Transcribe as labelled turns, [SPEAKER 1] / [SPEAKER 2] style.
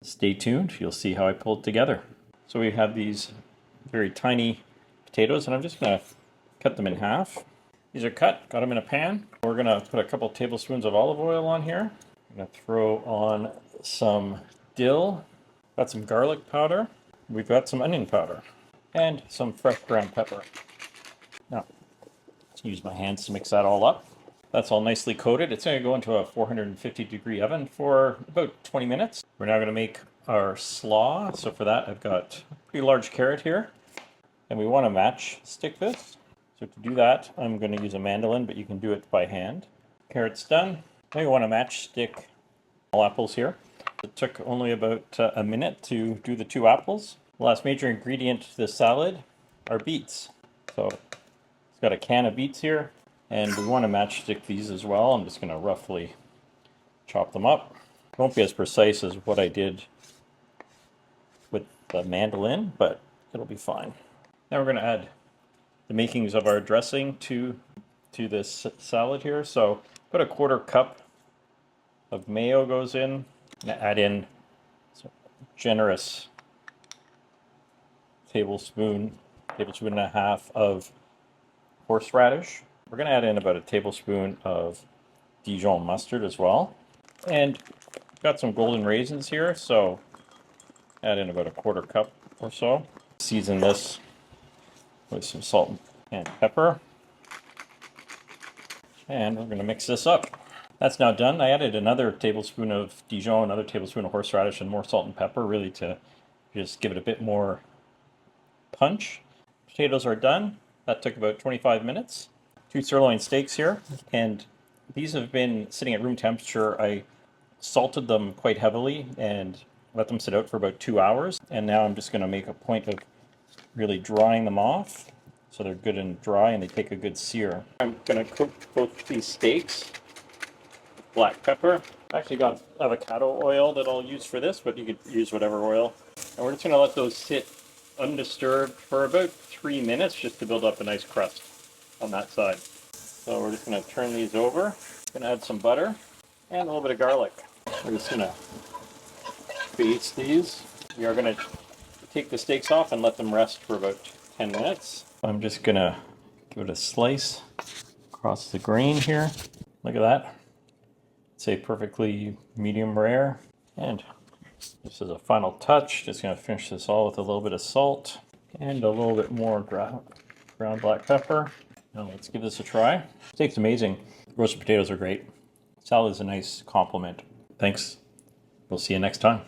[SPEAKER 1] Stay tuned, you'll see how I pull it together. So we have these very tiny potatoes, and I'm just going to cut them in half. These are cut, got them in a pan. We're going to put a couple tablespoons of olive oil on here. I'm going to throw on some dill, got some garlic powder, we've got some onion powder, and some fresh ground pepper. Now, let's use my hands to mix that all up. That's all nicely coated. It's going to go into a 450-degree oven for about 20 minutes. We're now going to make our slaw. So for that, I've got a pretty large carrot here, and we want to match stick this. So to do that, I'm going to use a mandolin, but you can do it by hand. Carrot's done. Now you want to match stick all apples here. It took only about a minute to do the 2 apples. The last major ingredient to this salad are beets. So it's got a can of beets here, and we want to match stick these as well. I'm just going to roughly chop them up. It won't be as precise as what I did with the mandolin, but it'll be fine. Now we're going to add the makings of our dressing to this salad here. So about a 1/4 cup of mayo goes in. I'm going to add in a generous tablespoon and a half of horseradish. We're going to add in about a tablespoon of Dijon mustard as well. And got some golden raisins here, so add in about a 1/4 cup or so. Season this with some salt and pepper. And we're going to mix this up. That's now done. I added another tablespoon of Dijon, another tablespoon of horseradish, and more salt and pepper, really to just give it a bit more punch. Potatoes are done. That took about 25 minutes. 2 sirloin steaks here, and these have been sitting at room temperature. I salted them quite heavily and let them sit out for about 2 hours. And now I'm just going to make a point of really drying them off so they're good and dry and they take a good sear. I'm going to cook both these steaks with black pepper. I actually got avocado oil that I'll use for this, but you could use whatever oil. And we're just going to let those sit undisturbed for about 3 minutes just to build up a nice crust on that side. So we're just going to turn these over. Going to add some butter and a little bit of garlic. We're just going to baste these. We are going to take the steaks off and let them rest for about 10 minutes. I'm just going to give it a slice across the grain here. Look at that. Say perfectly medium rare. And just as a final touch, just going to finish this all with a little bit of salt and a little bit more ground black pepper. Now let's give this a try. Steak's amazing. Roasted potatoes are great. Salad is a nice complement. Thanks. We'll see you next time.